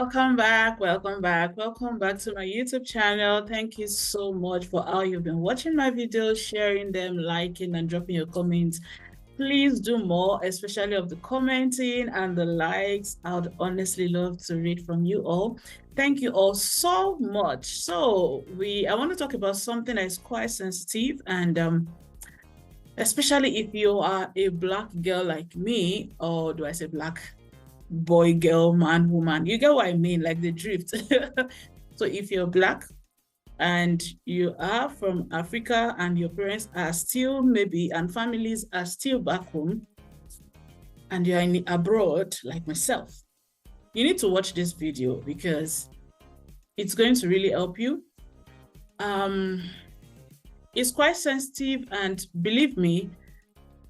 Welcome back, welcome back, welcome back to my YouTube channel. Thank you so much for how you've been watching my videos, sharing them, liking, and dropping your comments. Please do more, especially of the commenting and the likes. I would honestly love to read from you all. Thank you all so much. So I want to talk about something that is quite sensitive, and especially if you are a Black girl like me, or do I say Black boy, girl, man, woman? You get what I mean, like the drift. So if you're Black and you are from Africa and your parents are still and families are still back home, and you're abroad like myself, you need to watch this video because it's going to really help you. It's quite sensitive, and believe me,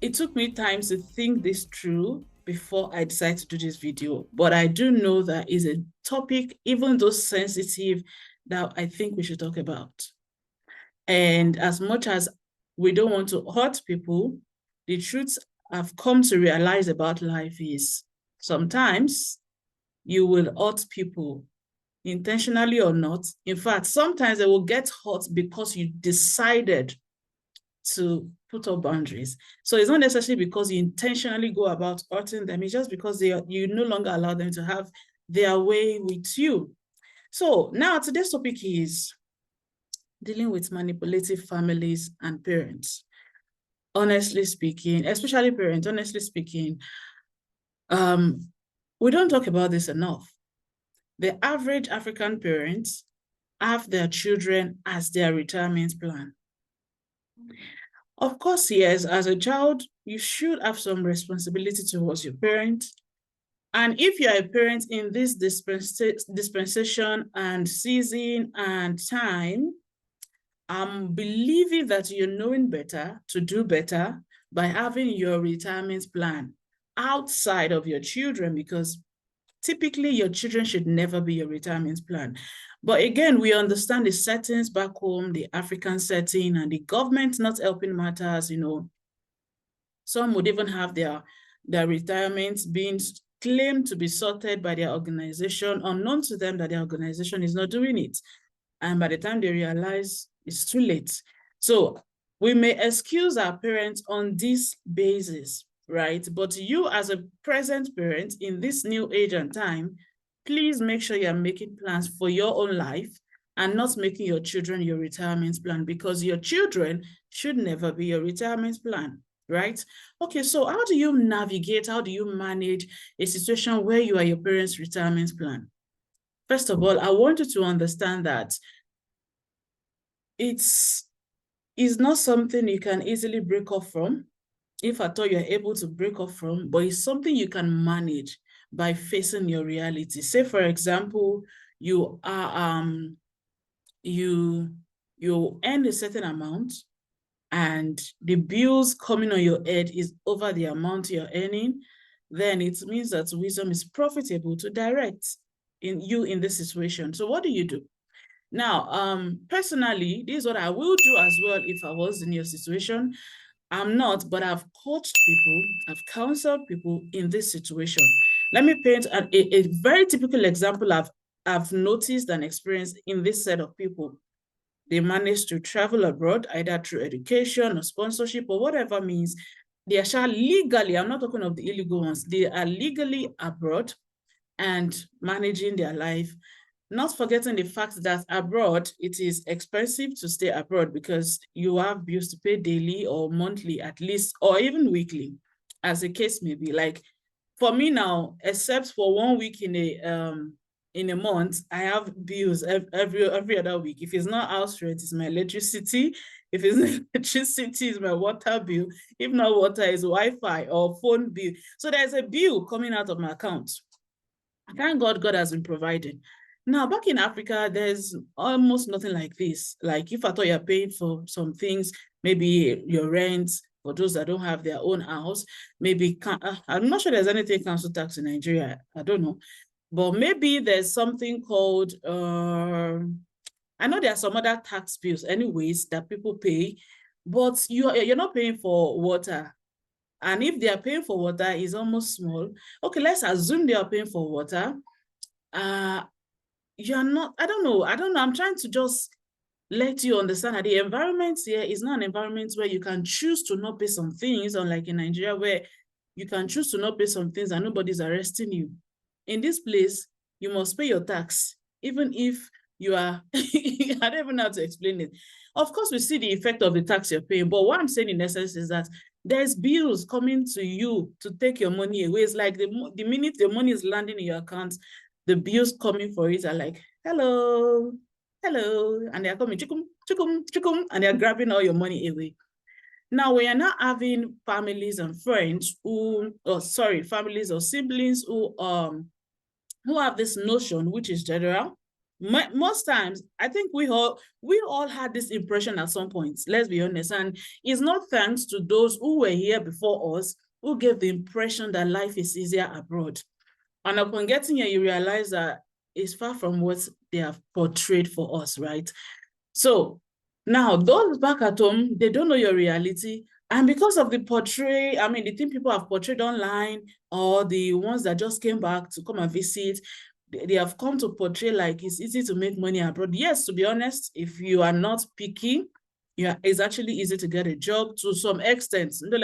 it took me time to think this through before I decided to do this video. But I do know that is a topic, even though sensitive, that I think we should talk about. And as much as we don't want to hurt people, the truth I've come to realize about life is sometimes you will hurt people, intentionally or not. In fact, sometimes they will get hurt because you decided to put up boundaries. So it's not necessarily because you intentionally go about hurting them. It's just because you no longer allow them to have their way with you. So now today's topic is dealing with manipulative families and parents. Honestly speaking, especially parents, honestly speaking, we don't talk about this enough. The average African parents have their children as their retirement plan. Of course, yes, as a child, you should have some responsibility towards your parent. And if you are a parent in this dispensation and season and time, I'm believing that you're knowing better to do better by having your retirement plan outside of your children, because typically your children should never be your retirement plan. But again, we understand the settings back home, the African setting, and the government not helping matters. Some would even have their retirements being claimed to be sorted by their organization, unknown to them that their organization is not doing it. And by the time they realize, it's too late. So we may excuse our parents on this basis, right? But you as a present parent in this new age and time, please make sure you're making plans for your own life and not making your children your retirement plan, because your children should never be your retirement plan, right? Okay, so how do you navigate, how do you manage a situation where you are your parents' retirement plan? First of all, I want you to understand that it's not something you can easily break off from, if at all you're able to break off from, but it's something you can manage by facing your reality. Say, for example, you are you earn a certain amount and the bills coming on your head is over the amount you're earning, then it means that wisdom is profitable to direct in this situation. So what do you do? Now, personally, this is what I will do as well if I was in your situation. I'm not, but I've coached people, I've counseled people in this situation. Let me paint a very typical example I've noticed and experienced in this set of people. They managed to travel abroad, either through education or sponsorship or whatever means. They are legally, I'm not talking of the illegal ones, they are legally abroad and managing their life. Not forgetting the fact that abroad, it is expensive to stay abroad because you have bills to pay daily or monthly at least, or even weekly, as the case may be. Like for me now, except for 1 week in a month, I have bills every other week. If it's not house rent, it's my electricity. If it's not electricity, it's my water bill. If not water, it's Wi-Fi or phone bill. So there's a bill coming out of my account. Thank God, God has been providing. Now, back in Africa, there's almost nothing like this. Like if I thought you're paying for some things, maybe your rent, for those that don't have their own house, maybe, I'm not sure there's anything council tax in Nigeria, I don't know. But maybe there's something called, I know there are some other tax bills anyways that people pay, but you're not paying for water. And if they are paying for water, it's almost small. Okay, let's assume they are paying for water. you're not, I don't know. I'm trying to just let you understand that the environment here is not an environment where you can choose to not pay some things, unlike in Nigeria, where you can choose to not pay some things and nobody's arresting you. In this place, you must pay your tax, even if you are, I don't even know how to explain it. Of course, we see the effect of the tax you're paying, but what I'm saying in essence is that there's bills coming to you to take your money away. It's like the minute the money is landing in your account, the bills coming for it are like, hello, and they're coming, chikum, chikum, chikum, and they're grabbing all your money away. Now, we are not having families and friends who, families or siblings who have this notion, which is general. Most times, I think we all had this impression at some point, let's be honest, and it's not thanks to those who were here before us who gave the impression that life is easier abroad. And upon getting here, you realize that it's far from what they have portrayed for us, right? So now those back at home, they don't know your reality. And because of the the thing people have portrayed online, or the ones that just came back to come and visit, they have come to portray like it's easy to make money abroad. Yes, to be honest, if you are not picky, it's actually easy to get a job to some extent. Don't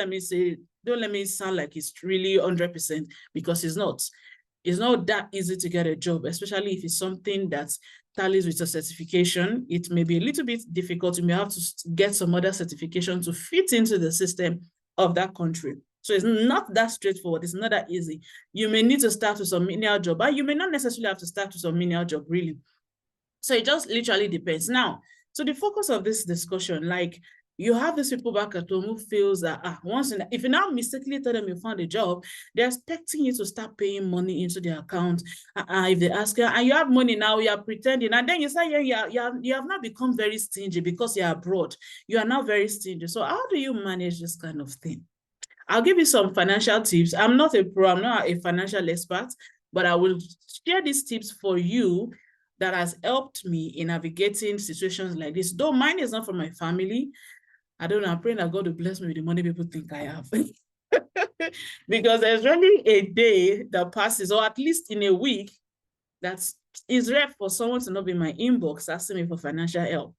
let me sound like it's really 100%, because it's not. It's not that easy to get a job, especially if it's something that tallies with a certification. It may be a little bit difficult. You may have to get some other certification to fit into the system of that country. So it's not that straightforward. It's not that easy. You may need to start with some menial job, but you may not necessarily have to start with some menial job, really. So it just literally depends. Now, so the focus of this discussion, like, you have these people back at home who feels that if you now mistakenly tell them you found a job, they're expecting you to start paying money into their account. If they ask you, and you have money now, you are pretending, and then you say, you have not become very stingy because you're abroad. You are now very stingy. So how do you manage this kind of thing? I'll give you some financial tips. I'm not a pro, I'm not a financial expert, but I will share these tips for you that has helped me in navigating situations like this. Though mine is not from my family. I don't know, I'm praying that God will bless me with the money people think I have. Because there's really a day that passes, or at least in a week, that is rare for someone to not be in my inbox asking me for financial help.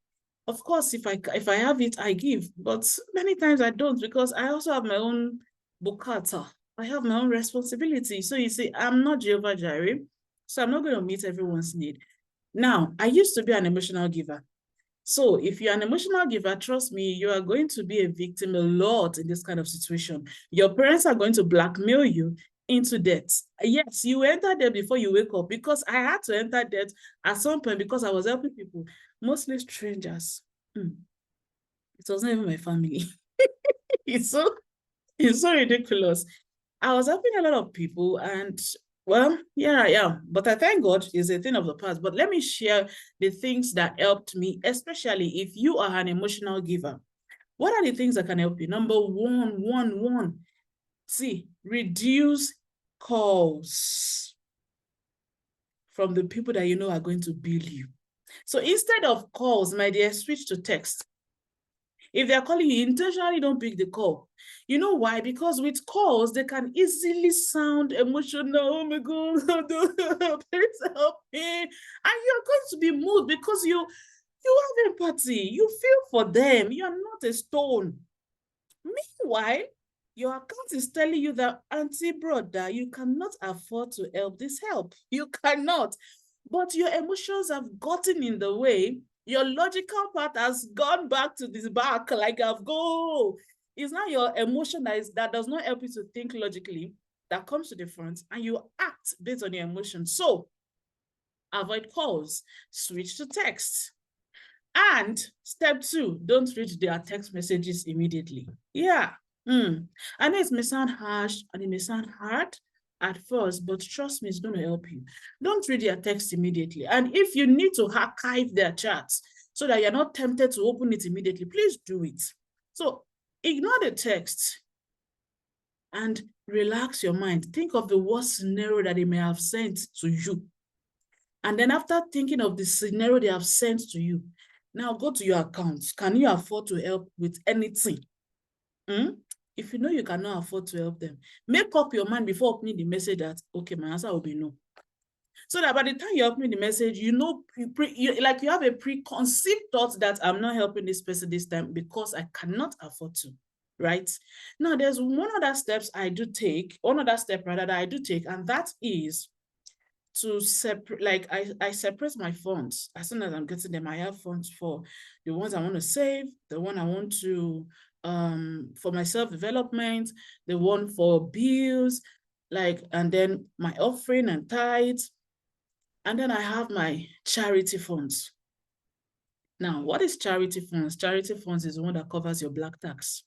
Of course, if I have it, I give, but many times I don't, because I also have my own bukata. I have my own responsibility. So you see, I'm not Jehovah Jireh, so I'm not going to meet everyone's need. Now, I used to be an emotional giver. So if you're an emotional giver, trust me, you are going to be a victim a lot in this kind of situation. Your parents are going to blackmail you into debt. Yes, you enter debt before you wake up, because I had to enter debt at some point because I was helping people, mostly strangers. It was not even my family. it's so ridiculous. I was helping a lot of people, and well, yeah, I am. But I thank God it's a thing of the past. But let me share the things that helped me, especially if you are an emotional giver. What are the things that can help you? Number one, see, reduce calls from the people that you know are going to bill you. So instead of calls, my dear, switch to text. If they're calling you, intentionally don't pick the call. You know why? Because with calls, they can easily sound emotional. Oh my God, please help me. And you're going to be moved because you have empathy. You feel for them. You are not a stone. Meanwhile, your account is telling you that, auntie, brother, you cannot afford to help this help. You cannot. But your emotions have gotten in the way. Your logical part has gone back to this back, like I've go. It's not your emotion that does not help you to think logically that comes to the front, and you act based on your emotions. So avoid calls, switch to text. And step 2, don't read their text messages immediately. Yeah. I know it may sound harsh and it may sound hard at first, but trust me, it's going to help you. Don't read their text immediately. And if you need to archive their chats so that you're not tempted to open it immediately, please do it. So ignore the text and relax your mind. Think of the worst scenario that they may have sent to you. And then after thinking of the scenario they have sent to you, now go to your account. Can you afford to help with anything? If you know you cannot afford to help them, make up your mind before opening the message that, okay, my answer will be no. So that by the time you open the message, you know, you have a preconceived thought that I'm not helping this person this time because I cannot afford to, right? Now, there's one other step rather that I do take, and that is to separate, like I separate my funds. As soon as I'm getting them, I have funds for the ones I want to save, the one I want to for my self-development, the one for bills, and then my offering and tithes, and then I have my charity funds. Now, what is charity funds? Charity funds is the one that covers your black tax.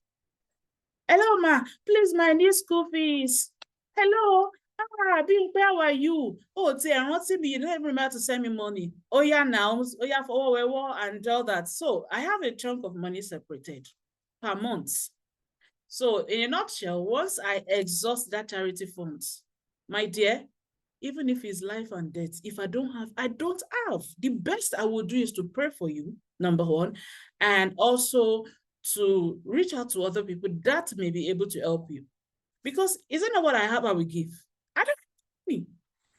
Hello, ma, please, my new school fees. Hello, Bimpe, how are you? Oh, I'm not seeing me. You don't even remember to send me money. Oh, yeah, now. Oh, yeah, for and all that. So I have a chunk of money separated per month. So in a nutshell, once I exhaust that charity funds, my dear, even if it's life and death, if I don't have, I don't have. The best I will do is to pray for you, number one, and also to reach out to other people that may be able to help you. Because isn't that what I have I will give? I don't know.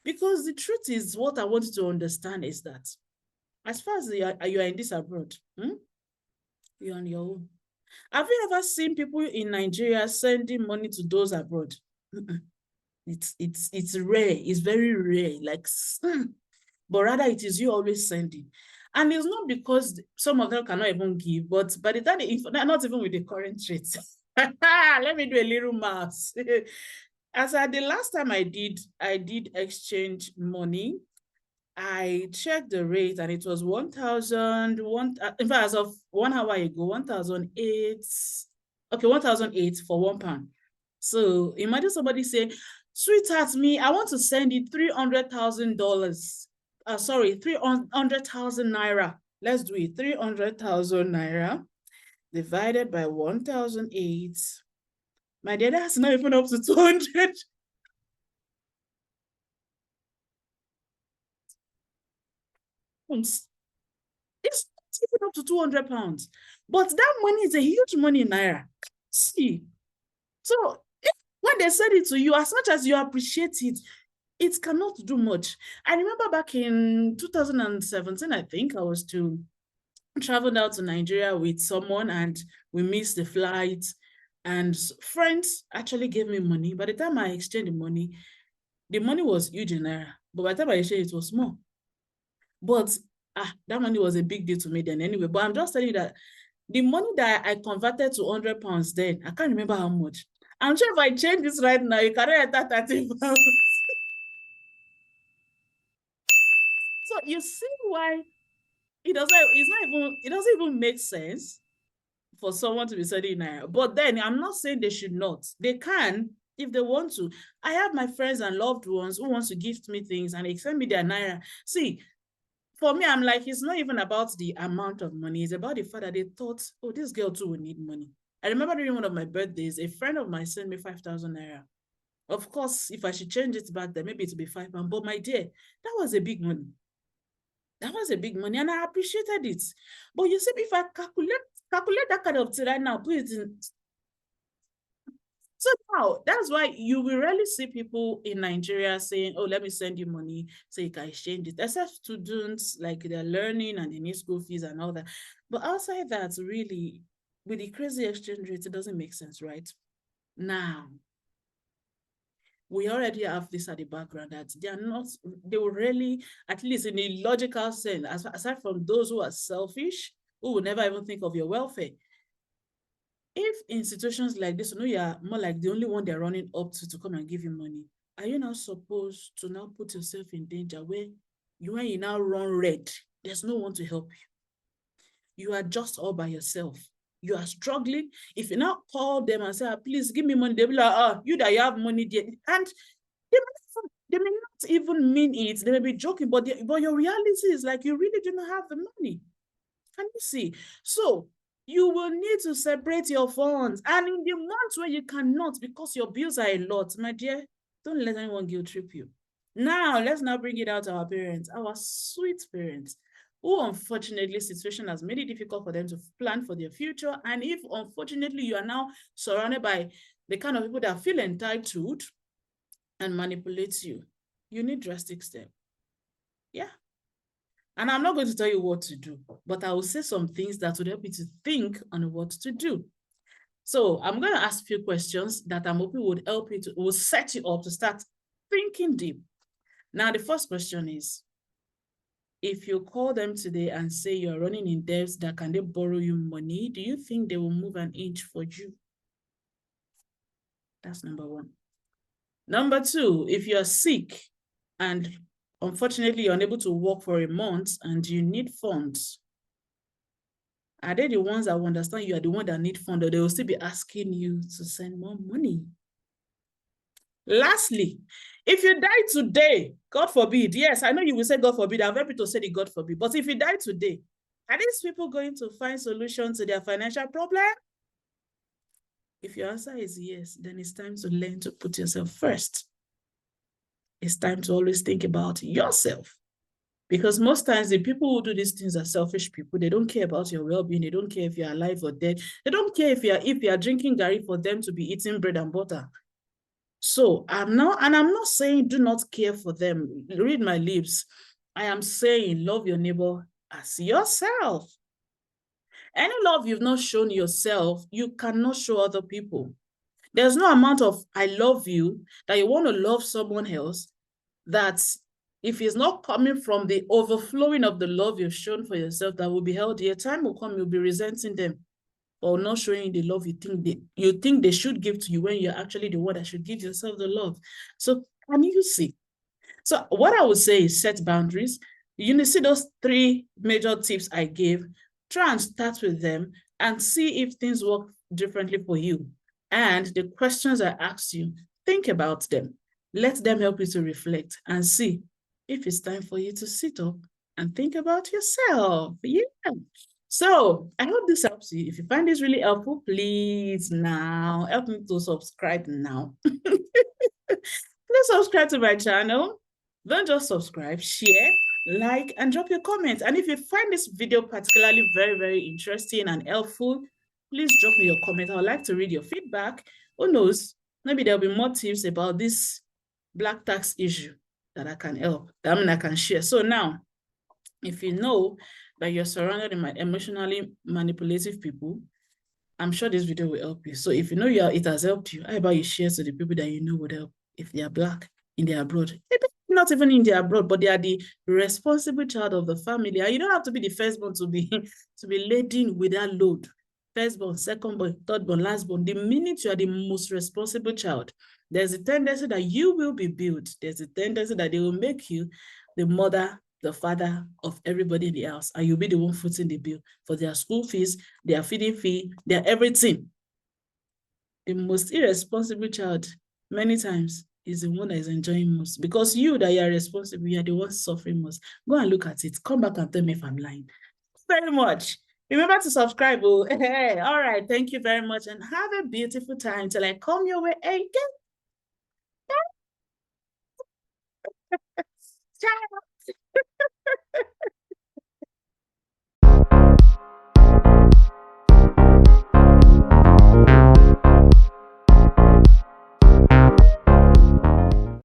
Because the truth is, what I want you to understand is that as far as you are in this abroad, you're on your own. Have you ever seen people in Nigeria sending money to those abroad? It's rare. It's very rare. But rather it is you always sending. And it's not because some of them cannot even give, but by the time not even with the current rates. Let me do a little math. As at the last time I did exchange money, I checked the rate and it was 1,000, in fact, as of 1 hour ago, 1,008. Okay, 1,008 for £1. So imagine somebody say, sweetheart, me, I want to send you $300,000. Sorry, 300,000 naira. Let's do it. 300,000 naira divided by 1,008. My dear, that's not even up to 200. It's not even up to £200. But that money is a huge money in naira. See, so when they send it to you, as much as you appreciate it, it cannot do much. I remember back in 2017, I think I was to travel out to Nigeria with someone and we missed the flight. And friends actually gave me money. By the time I exchanged the money was huge in naira. But by the time I exchanged, it was small. But that money was a big deal to me then anyway. But I'm just telling you that the money that I converted to £100 then, I can't remember how much. I'm sure if I change this right now, you cannot enter 30 pounds. So you see why it doesn't even make sense for someone to be studying naira. But then I'm not saying they should not. They can if they want to. I have my friends and loved ones who want to gift me things and they send me their naira. See, for me, I'm like, it's not even about the amount of money. It's about the fact that they thought, oh, this girl too will need money. I remember during one of my birthdays, a friend of mine sent me 5,000 naira. Of course, if I should change it back then, maybe it would be £5. But my dear, that was a big money. That was a big money and I appreciated it. But you see, if I calculate that kind of thing right now, put it in. So now, that's why you will rarely see people in Nigeria saying, oh, let me send you money so you can exchange it. Except students, like they're learning and they need school fees and all that. But outside that, really, with the crazy exchange rate, it doesn't make sense, right? Now, we already have this at the background that they will really, at least in a logical sense, aside from those who are selfish, who will never even think of your welfare. If institutions like this, you are more like the only one they're running up to come and give you money, are you not supposed to now put yourself in danger when you now run red, there's no one to help you. You are just all by yourself. You are struggling. If you now call them and say, please give me money, they'll be like, you that you have money there. And they may not even mean it. They may be joking, but your reality is like you really do not have the money. Can you see? So you will need to separate your funds. And in the months where you cannot because your bills are a lot, my dear, don't let anyone guilt trip you. Now, let's now bring it out to our parents, our sweet parents, who unfortunately situation has made it difficult for them to plan for their future. And if unfortunately you are now surrounded by the kind of people that feel entitled and manipulate you, you need drastic steps. Yeah. And I'm not going to tell you what to do, but I will say some things that would help you to think on what to do. So I'm going to ask a few questions that I'm hoping would help you to, will set you up to start thinking deep. Now, the first question is, if you call them today and say you're running in debts, that can they borrow you money? Do you think they will move an inch for you? That's number one. Number two, if you're sick and unfortunately you're unable to work for a month and you need funds, are they the ones that will understand you are the one that need funds, or they will still be asking you to send more money? Lastly, if you die today, God forbid, yes, I know you will say God forbid, I've heard people say the God forbid, but if you die today, are these people going to find solutions to their financial problem? If your answer is yes, then it's time to learn to put yourself first. It's time to always think about yourself. Because most times the people who do these things are selfish people. They don't care about your well-being. They don't care if you're alive or dead. They don't care if you're drinking garri for them to be eating bread and butter. So I'm not saying do not care for them. Read my lips. I am saying love your neighbor as yourself. Any love you've not shown yourself, you cannot show other people. There's no amount of I love you that you want to love someone else that if it's not coming from the overflowing of the love you've shown for yourself that will be held here, time will come, you'll be resenting them or not showing the love you think they should give to you when you're actually the one that should give yourself the love. So can you see? So what I would say is set boundaries. You see those three major tips I gave, try and start with them and see if things work differently for you. And the questions I asked you, think about them. Let them help you to reflect and see if it's time for you to sit up and think about yourself. Yeah. So I hope this helps you. If you find this really helpful, please now help me to subscribe now. Please subscribe to my channel. Don't just subscribe, share, like, and drop your comments. And if you find this video particularly very, very interesting and helpful, please drop me your comment. I would like to read your feedback. Who knows? Maybe there'll be more tips about this black tax issue that I can help. I can share. So now, if you know that you're surrounded by emotionally manipulative people, I'm sure this video will help you. So if you know it has helped you, how about you share to the people that you know would help if they are black in their abroad? Maybe not even in their abroad, but they are the responsible child of the family. And you don't have to be the firstborn to be laden with that load. Firstborn, secondborn, thirdborn, lastborn. The minute you are the most responsible child, there's a tendency that you will be built. There's a tendency that they will make you the mother, the father of everybody in the house, and you'll be the one footing the bill for their school fees, their feeding fee, their everything. The most irresponsible child, many times, is the one that is enjoying most, because you that you are responsible, you are the one suffering most. Go and look at it. Come back and tell me if I'm lying. Very much. Remember to subscribe. Oh. Hey, all right. Thank you very much, and have a beautiful time till I come your way again. Ciao.